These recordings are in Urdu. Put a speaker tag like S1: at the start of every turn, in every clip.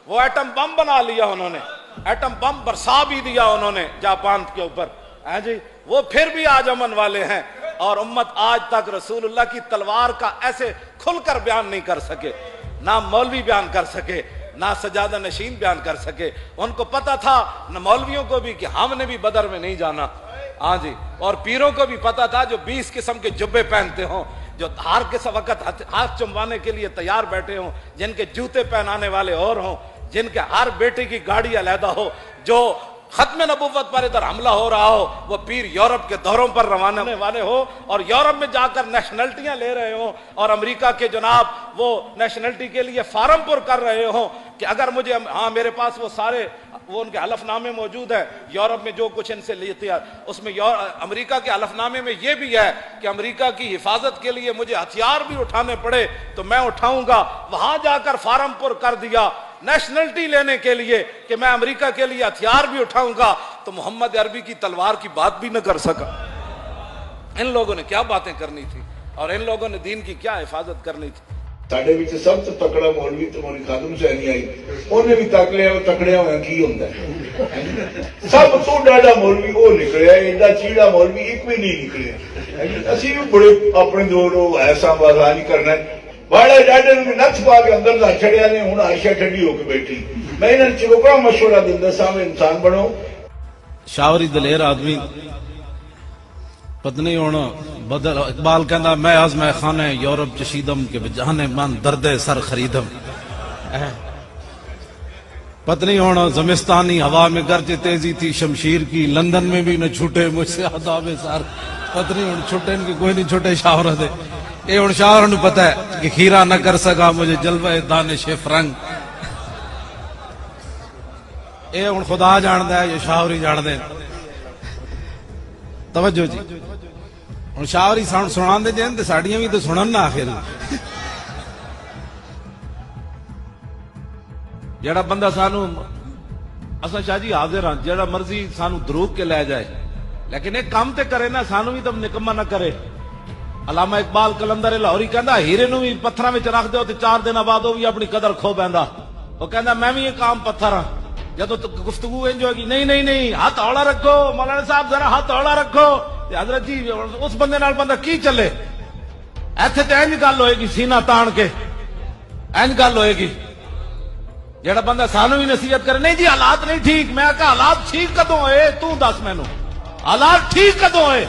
S1: وہ ایٹم بم بنا لیا انہوں نے، ایٹم بم برسا بھی دیا انہوں نے جاپان کے اوپر، ہاں جی، وہ پھر بھی آج امن والے ہیں، اور امت آج تک رسول اللہ کی تلوار کا ایسے کھل کر بیان نہیں کر سکے، نہ مولوی بیان کر سکے، نہ سجادہ نشین بیان کر سکے۔ ان کو پتا تھا نہ مولویوں کو بھی کہ ہم نے بھی بدر میں نہیں جانا، ہاں جی، اور پیروں کو بھی پتا تھا جو 20 قسم کے جبے پہنتے ہوں، جو ہر کس وقت ہاتھ چموانے کے لیے تیار بیٹھے ہوں، جن کے جوتے پہنانے والے اور ہوں، جن کے ہر بیٹے کی گاڑی علیحدہ ہو، جو ختم نبوت پر ادھر حملہ ہو رہا ہو، وہ پیر یورپ کے دوروں پر روانہ ہونے والے ہو اور یورپ میں جا کر نیشنلٹیاں لے رہے ہوں، اور امریکہ کے جناب وہ نیشنلٹی کے لیے فارم پر کر رہے ہوں کہ اگر مجھے، ہاں میرے پاس وہ سارے وہ ان کے حلف نامے موجود ہیں، یورپ میں جو کچھ ان سے لیتے ہیں، اس میں امریکہ کے حلف نامے میں یہ بھی ہے کہ امریکہ کی حفاظت کے لیے مجھے ہتھیار بھی اٹھانے پڑے تو میں اٹھاؤں گا۔ وہاں جا کر فارم پر کر دیا نیشنلٹی لینے کے لیے کہ میں امریکہ کے لیے ہتھیار بھی اٹھاؤں گا، تو محمد عربی کی تلوار کی بات بھی نہ کر سکا۔ ان لوگوں نے کیا باتیں کرنی تھی، اور ان لوگوں نے دین کی کیا حفاظت کرنی تھی۔
S2: ساڈے وچ سب تو تکڑا مولوی تو مولوی خادم حسینی آئی، انہیں بھی تک لیا، تکڑیا ہوا کی ہوندا ہے، سب تو ڈاڈا مولوی وہ نکلیا، ایڈا چیڑا مولوی ایک بھی نہیں نکلیا۔ اسی بھی بڑے اپنے دور ایسا بازار نہیں کرنا ہے، بڑے ڈاڈے نے نتھ پا کے اندر نہ چڑیا نے، ہوں عائشہ ٹھنڈی ہو کے بیٹھی۔ میں انہاں چوکا مشورہ دیندا سا انسان بنو۔
S3: شاوری دلیر آدمی پتنی ہونا بدل، اقبال کہندا میں آزمہ خانہ یورپ چشیدم کے بجانے من درد سر خریدم، پتنی ہونا زمستانی ہوا میں گرچہ تیزی تھی شمشیر کی، لندن میں بھی نہ چھوٹے مجھ سے عذاب سار، پتنی ہوں چھوٹے ان کی کوئی نہیں چھوٹے شاور دے، اے ہوں شاور نو پتہ ہے کہ کھیرا نہ کر سکا مجھے جلوہ دانش فرنگ، اے ہوں خدا جاندہ ہے یہ شاوری جاندے۔ توجہ جی، ہوں شاوری سنان دے جائیں تے ساڑیاں بھی تو سنن نہ آخر۔ جڑا بندہ سانو اسا شاہ جی حاضر ہاں، جڑا مرضی سانو دروگ کے لے جائے، لیکن ایک کام تے کرے نا، سانو بھی تم نکمہ نہ کرے۔ علامہ اقبال کلندر لاہوری کہندا ہیرے نو بھی پتھراں وچ رکھ دیو تے 4 دن بعد وہ بھی اپنی قدر کھو بیندا۔ وہ کہندا میں بھی ایک عام پتھر ہاں، جدو گفتگو انج ہوگی نہیں نہیں نہیں ہاتھ اولا رکھو، مولانا صاحب ذرا ہاتھ اولا رکھو، حضرت جی اس بندے نال بندہ کی چلے، ایتھے تے انج گل ہوئے گی سینہ تان کے، انج گل ہوئے گی۔ جڑا بندہ سانو بھی نصیحت کرے نہیں جی حالات نہیں ٹھیک، میں کہا حالات ٹھیک کدوں ہوئے، تو دس مینوں حالات ٹھیک کدوں ہوئے؟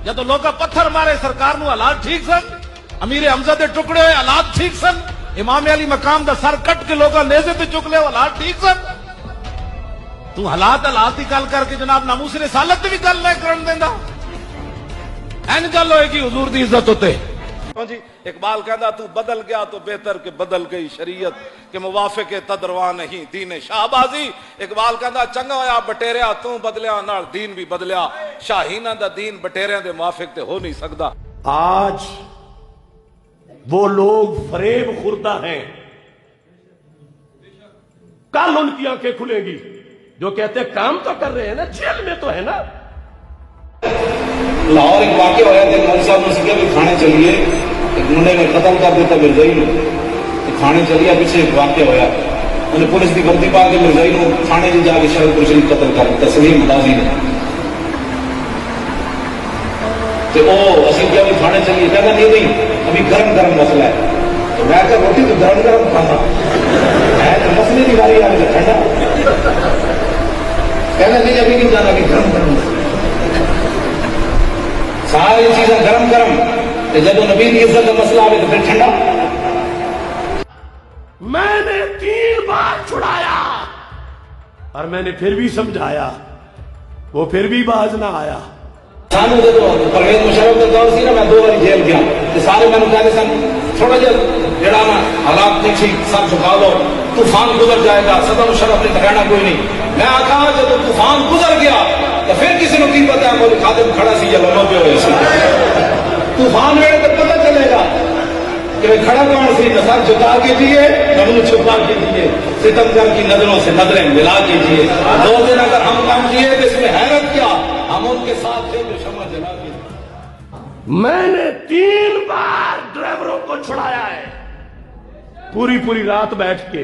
S3: جدو لوگا پتھر مارے سرکار نو حالات ٹھیک سن، امیر حمزہ دے ٹکڑے ہوئے حالات ٹھیک سن، امام علی مقام دا سر کٹ کے لوگا نیزے تے چک لے حالات ٹھیک سن۔ تو حالات ہی گل کر کے جناب ناموس رسالت بھی گل نہیں کرن دیندا، این گل ہوئے گی حضور دی عزت ہوتے۔ جی اقبال کہندا تو بدل گیا تو بہتر کہ بدل گئی شریعت، کہ موافق تدروا نہیں دین شاہبازی۔ اقبال کہندا چنگا ہویا بٹیریا تو بدلیا، نال دین بھی بدلیا، شاہینہ دا دین بٹیریاں دے موافق تے ہو نہیں سکدا۔
S4: آج وہ لوگ فریب خوردہ ہیں، کل ان کی آنکھیں کھلیں گی، جو کہتے ہیں کام تو کر رہے ہیں نا، جیل میں تو ہے نا۔
S5: لاہور ایک واقعہ ہوا تھا، مول صاحب نے سکھا بھی کھانے چلیے، ایک منڈے نے قتل کر دیتا مرزائی نے، کھانے چلیے پیچھے ایک واقعہ ہوا، انہیں پولیس کی وردی پا کے مرزائی نے کھانے جی جا کے شہر پر شریف قتل کر دیتا سلیم غازی نے۔ تو وہ اسی کیا بھی کھانے چلیے، کہتا نہیں نہیں ابھی گرم گرم مسئلہ ہے، تو میں کہا روٹی تو گرم گرم کھانا ہے، تو مسئلے کی باری آگے تو ٹھنڈا، کہنا نہیں ابھی نہیں جانا کہ گرم گرم ساری چیزیں گرم گرم، جب نبی کی عزت کا مسئلہ آئے تو پھر ٹھنڈا۔
S4: میں نے 3 بار چھڑایا اور میں نے پھر بھی سمجھایا، وہ پھر بھی باز نہ آیا۔
S5: سانو جب پرویز مشرف کا دور سی نا، میں 2 بار جیل گیا، سارے میں نے کہا سن تھوڑا جا جڑا نا حالات نہیں ٹھیک، سب جھکا لو، طوفان گزر جائے گا، صدر مشرف نے رہنا کوئی نہیں۔ میں آخا جب طوفان گزر گیا تو پھر کسی نے کی پتا کوئی خادم کھڑا سی یا لمو پہ ہوئے سی، طوفان ویڑے تک پتہ چلے گا کہ کھڑا کون سی، نہ سر جھکا کیجیے نہ منہ چھپا کیجیے، ستمگر کی نظروں سے نظریں ملا کیجیے۔ 2 دن اگر ہم کام کیے تو اس میں حیرت کیا، ہم ان کے ساتھ تھے جو شمع جلا کے۔
S4: میں نے 3 بار ڈرائیوروں کو چھڑایا ہے، پوری رات بیٹھ کے،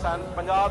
S3: 50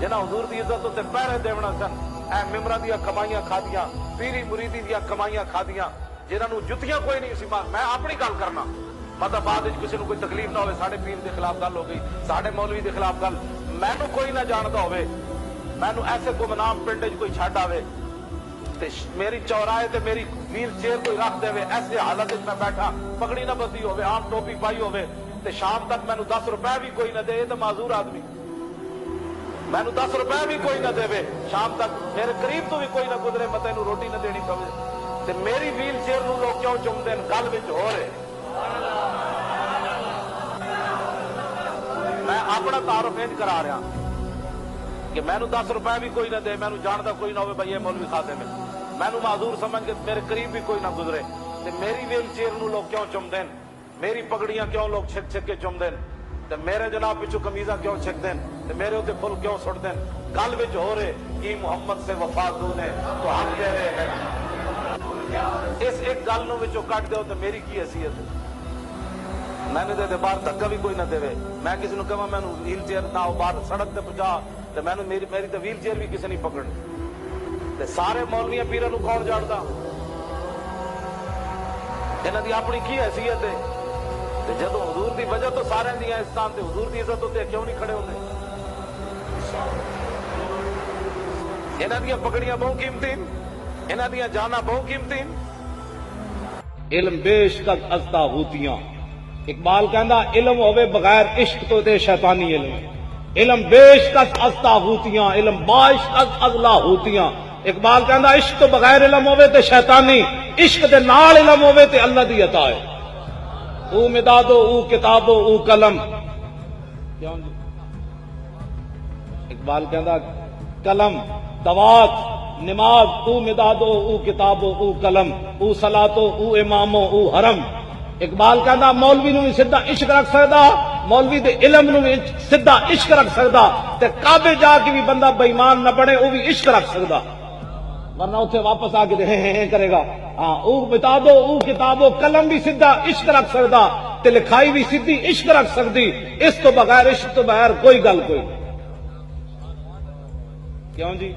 S3: جنہاں حضور دی عزت تے پہرے دیونا سن، اے ممبراں دیاں کمائیاں کھادیاں، پیری مریدی دیاں کمائیاں کھادیاں، جنہاں نو جتیاں کوئی نہیں سی مار۔ میں اپنی گل کرنا، مطلب بعد وچ کسی نو کوئی تکلیف نہ ہوئے، ساڈے پیر دے خلاف گل ہو گئی، ساڈے مولوی دے خلاف گل، مینوں کوئی نہ جاندا ہوئے، مینوں ایسے گمنام پنڈ وچ کوئی چھڈ آوے تے میری چوراہے تے میری ویل چیئر کوئی رکھ دے، ایسے حالت وچ میں بیٹھا، پگڑی نہ بدی ہوئے، عام ٹوپی پائی ہوئے تے شام تک مینوں 10 روپے بھی کوئی نہ دے، یہ تے معذور آدمی، مینوں 10 روپے بھی کوئی نہ دے، شام تک میرے قریب تو بھی کوئی نہ گزرے، میں تینوں روٹی نہ دینی پوے تے میری ویل چیئر نو لوگ کیوں چومدے ہیں؟ گل وچ ہو رہے۔ میں اپنا تعارف انج کرا رہا کہ مینوں 10 روپے بھی کوئی نہ دے، مینوں جاندا کوئی نہ ہوئے بھائی یہ مولوی خادم ہے، مینوں معذور سمجھ کے میرے قریب بھی کوئی نہ گزرے تے میری ویل چیئر نو لوگ کیوں چومدے ہیں؟ میری پگڑیاں کیوں لوگ چھک چھک کے چومدے ہیں تے میرے جناب پچھو قمیضاں کیوں چھکدے ہیں تے میرے اوتے پھل کیوں سٹدے ہیں؟ گل وچ ہو رہے کہ محمد سے وفا دون ہے تو ہم دے رہے ہیں، اس ایک گل نو وچوں کٹ دیو تے میری کی حیثیت ہے؟ میں نے دے باہر دھکا بھی کوئی نہ دے، میں کسی نو کہاں مینوں ویل چیئر نہ باہر سڑک تے پہنچا تے مینوں میری تے ویل چیئر بھی کسی نہیں پکڑنی تے سارے مولویاں پیراں نو کون جاندا؟ انہاں دی اپنی کی حیثیت ہے؟ تے جدوں حضور دی وجہ تو سارے دی احسان تے حضور دی عزت تے کیوں نہیں کھڑے ہوندے؟ انہاں دی پگڑیاں بہت قیمتی، انہاں دی جاناں بہت قیمتی۔
S1: علم بیش تک از طاغوتیاں، اقبال کہندا علم ہوے بغیر عشق تو تے شیطانی علم، علم بیش تک از طاغوتیاں، علم باش تک از لاہوتیاں۔ اقبال کہندا عشق تو بغیر علم ہوے تے شیطانی، عشق دے نال علم ہوے تے اللہ دی عطا ہے۔ او مدادو او کتابو او قلم، اقبال کہندا قلم دوات نماز او مدادو او کتابو او قلم، او صلاتو او امامو او حرم۔ اقبال کہندا مولوی نو بھی سیدھا عشق رکھ سکدا، مولوی دے علم نو بھی سیدھا عشق رکھ سکدا تے کعبے جا کے بھی بندہ بے ایمان نہ بنے، او بھی عشق رکھ سکدا، ورنہ اتنے واپس آ کے کرے گا۔ ہاں او بتا دو او کتابو قلم بھی سیدھا عشق رکھ سکدا تے لکھائی بھی سیدھی عشق رکھ سکدی، اس تو بغیر عشق تو بغیر کوئی گل کوئی کیوں جی؟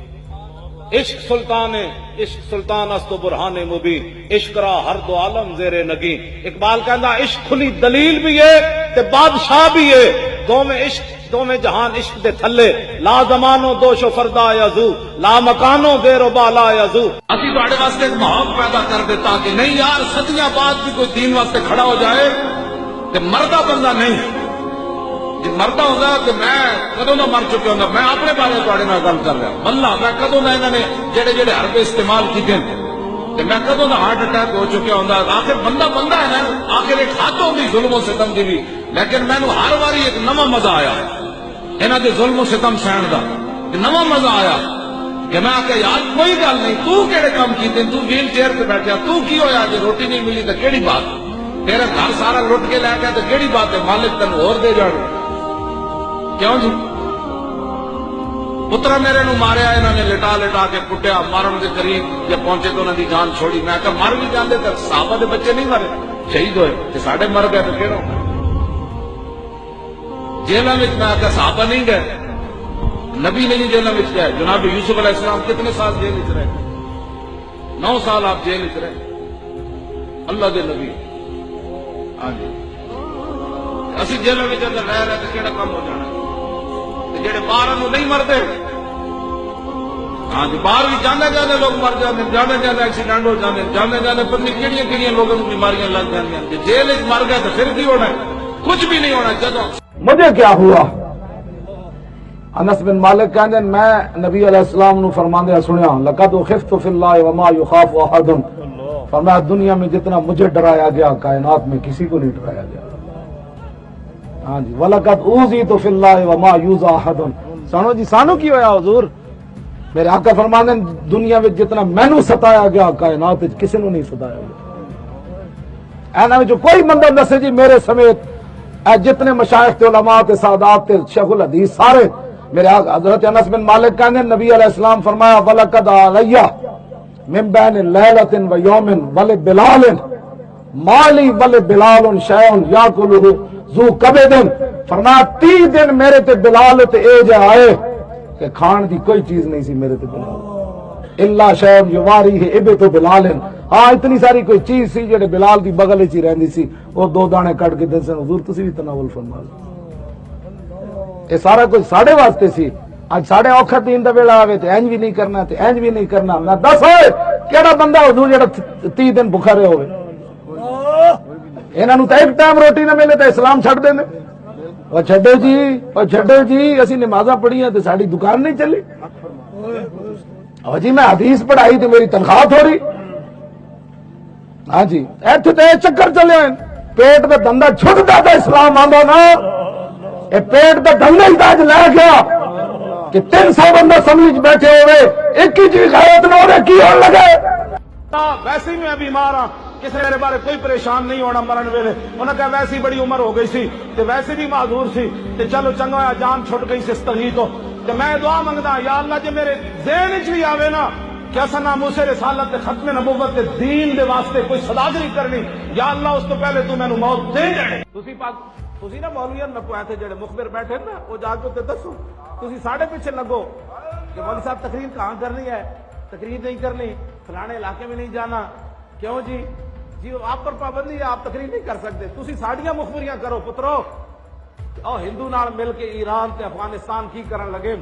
S1: عشق سلطان ہے، عشق سلطان است و برہان مبین، عشق را ہر دو عالم زیر نگین۔ اقبال کہندا عشق کھلی دلیل بھی ہے تے بادشاہ بھی ہے، دوویں عشق دوویں جہان عشق دے تھلے، لا زمانو دوش و فردا یزو، لا مکانو دیر و بالا یزو۔
S5: اسی تواڈے واسطے ایک ماحول پیدا کر دیتا کہ نہیں یار صدیاں بعد بھی کوئی دین واسطے کھڑا ہو جائے تے مردہ بندہ نہیں، جی مردہ ہوندا تے میں کدوں دا مر چکا ہوندا۔ میں اپنے بارے تواڈے نال گل کر رہا، واللہ میں کدوں دا انہاں نے جڑے جڑے حربے استعمال کیتے تے میں کدوں دا ہارٹ اٹیک ہو چکا ہوندا۔ آخر بندہ بندہ ہے نا، آخر ایک حد ہوندی ظلم و ستم دی بھی، لیکن مینوں ہر واری ایک نواں مزہ آیا انہاں دے ظلم و ستم سہن دا، نواں مزہ آیا کہ میں آکھیا یار کوئی گل نہیں، تو کیڑے کام کیتے، تو ویل چیئر تے بیٹھا، تو کی ہویا جے روٹی نہیں ملی تے کیڑی بات، تیرا گھر سارا لٹ کے لے گیا تے کیڑی بات ہے، مالک تینوں اور دے جان۔ کیوں جی؟ پترا میرے نو ماریا انہوں نے، لٹا لٹا کے کٹیا، مارن کے قریب جب پہنچے تو انہوں نے جان چھوڑی۔ میں کہا مر بھی جاندے تے صحابہ دے بچے نہیں مرے، شہید ہوئے تے ساڈے مر گئے تو کہڑا؟ جیلاں وچ میں کہا صحابہ نہیں گئے، نبی نہیں جیلاں وچ گئے۔ جناب یوسف علیہ السلام کتنے سال جیل وچ رہے؟ 9 سال آپ جیل وچ رہے، اللہ دے نبی۔ ہاں جی اسی جیلاں وچ اگر رہ رہے تے کیڑا کام ہو جانا؟ جڑے باہر نہیں مرتے، ہاں جی باہر بھی جانے جانے لوگ مر جاتے، جانے جانے ایکسیڈنٹ ہو جاتے، جانے جانے پتہ نہیں کہڑی کہڑی لوگوں کو بیماریاں لگ جاتی ہیں۔ جیل مر گئے تو پھر بھی ہونا ہے، کچھ بھی نہیں ہونا۔ جدوں
S6: مجھے کیا ہوا؟ انس بن مالک کہندے میں نبی علیہ السلام نو فرماندے سنیا، لقد خفت فی اللہ وما یخاف احد، فرمایا دنیا میں جتنا مجھے ڈرایا گیا کائنات میں کسی کو نہیں ڈرایا گیا۔ ہاں جی وَلَقَدْ أُوذِيتُ فِي اللَّهِ وَمَا يُؤْذَى أَحَدٌ۔ سانو جی سانو کی ہویا حضور؟ میرے آقا فرماندے دنیا میں جتنا مینوں ستایا گیا کائنات وچ کسی نو نہیں ستایا گیا۔ اینا وچ کوئی بندہ دسے جی میرے سمیت اے جتنے مشائخ تے علماء تے سادات تے شیخ الحدیث سارے، میرے آقا حضرت انس بن مالک کہندے نبی علیہ السلام فرمایا وَلَقَدْ عَلَيَّ مِن بَيْنِ لَيْلَةٍ وَيَوْمٍ وَلِبِلَالٍ مَالِي وَلِبِلَالٌ شَيْءٌ يَأْكُلُهُ ذو کبدن، فرمایا 30 دن میرے تے بلال تے اے جے آئے کہ کھان دی کوئی چیز نہیں سی میرے تے بلال اللہ شیم یواری ہے ابے تو بلال ہاں اتنی ساری کوئی چیز سی جڑے بلال دی بغل وچ ہی رہندی سی وہ 2 دانے کٹ کے دسن حضور تسی بھی تناول فرما لو اے سارا کچھ ساڈے واسطے سی اج ساڈے اوکھا دین دا ویلا آوے تے انج بھی نہیں کرنا تے انج بھی نہیں کرنا میں دس ہوئے کیڑا بندہ حضور جڑا 30 دن بھوکا رہے ہوئے انہاں نوں تے ایک ٹائم روٹی نہ ملے تے اسلام چھڈ دیندے او چھڈو جی اسی نمازاں پڑھیاں تے ساڈی دکان نہیں چلی او جی میں حدیث پڑھائی تے میری تنخواہ تھوڑی ہاں جی ایتھے تے چکر چلے ہیں پیٹ دا دندا چھڈدا تے اسلام آندا نا اے پیٹ دا دندا ہی تاج لے گیا کہ 300 بندہ اسمبلی چ بیٹھے ہوئے ایک ہی چیز غیرت نہ ہوے کی ہون لگے
S3: ویسے ہی میں بیمار ہاں کسی میرے بارے کوئی پریشان نہیں ہونا مرن ویلے انہوں نے کہا ویسی بڑی عمر ہو گئی سی تے ویسے بھی معذور سی تے چلو چنگا ہویا جان چھٹ گئی سی استغی تو تے میں دعا منگدا یا اللہ جے میرے ذہن وچ بھی آوے نا کہ اساں ناموس رسالت تے ختم نبوت تے دین دے واسطے کوئی صداگری کرنی یا اللہ اس تو پہلے تو مینوں موت دے دے تسی نا مولویاں میں کوئی تھے جڑے مخبر بیٹھے نا وہ جا کے تے دسو تسی ساڈے پیچھے لگو کہ مولوی صاحب تقریر کہاں کرنی ہے تقریر نہیں کرنی فلانے علاقے میں نہیں جانا کیوں جی آپ پر پابندی ہے آپ تقریر نہیں کر سکتے تسی ساڈیاں مخبریاں کرو پترو او ہندو نال مل کے ایران تے افغانستان کی کرن لگے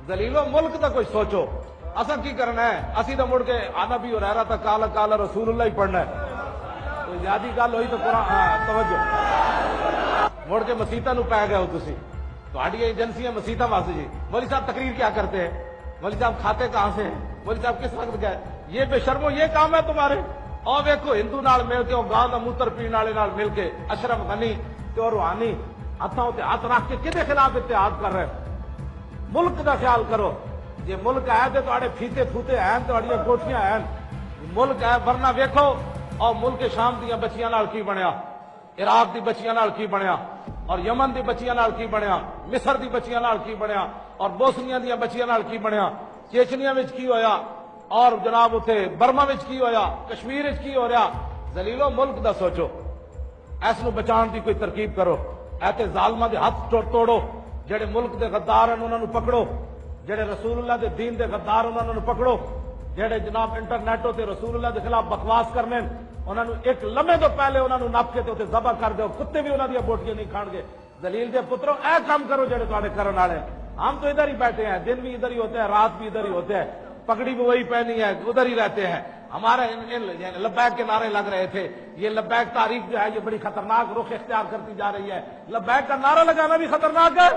S3: ذلیلو ملک دا کچھ سوچو اساں کی کرنا ہے اسی تو مڑ کے آنا بھی اور رہا تھا کالا کالا رسول اللہ ہی پڑھنا ہے کوئی زیادہ گل ہوئی تو قرآن توجہ مڑ کے مسیتاں نو پی گئے ہو تسی تہاڈی ایجنسیاں مسیتاں واسطے جی مولوی صاحب تقریر کیا کرتے ہیں مولوی صاحب کھاتے کہاں سے ہیں مولوی صاحب کس وقت گئے یہ بے شرمو یہ کام ہے تمہارے اور دیکھو ہندو نال مل کے گاں کا موتر پینے والے نال مل کے اشرف غنی تے روحانی ہاتھوں تے ہاتھ رکھ کے کدے خلاف اتحاد کر رہے ملک دا خیال کرو جی ملک ہے تو تہاڈے فیتے پھوتے ہیں تہاڈیاں کوٹھیاں ہیں ملک ہے ورنہ ویکھو اور ملک شام دیاں بچیاں نال کی بنیا عراق دی بچیاں نال کی بنیا اور یمن دی بچیاں نال کی بنیا مصر دی بچیاں نال کی بنیا اور بوسنیا دیاں بچیاں نال کی بنیا چیچنیا وچ کی ہویا اور جناب اتنے برما وچ کی ہویا کشمیر وچ کی ہو رہا ذلیلو ملک دا سوچو اس نو بچان دی کوئی ترکیب کرو ایتے ظالماں دے ہاتھ توڑو جڑے ملک دے غدار ہیں انہاں نو پکڑو جڑے رسول اللہ دے دین دے غدار انہاں نو پکڑو جڑے جناب انٹرنیٹوں تے رسول اللہ دے خلاف بکواس کرنے انہاں نو ایک لمحے تو پہلے انہاں نو نپ کے تے اوتے ذبح کر دیو کتے بھی انہاں دی بوٹیاں نہیں کھان گے ذلیل دے پترو اے کام کرو جڑے تواڈے کرن والے ہم تو ادھر ہی بیٹھے ہیں دن بھی ادھر ہی ہوتے ہیں رات بھی ادھر ہی ہوتے ہیں پگڑی بھی وہی پہنی ہے ادھر ہی رہتے ہیں ہمارے لبیک کے نعرے لگ رہے تھے یہ لبیک تاریخ جو ہے یہ بڑی خطرناک رخ اختیار کرتی جا رہی ہے لبیک کا نعرہ لگانا بھی خطرناک ہے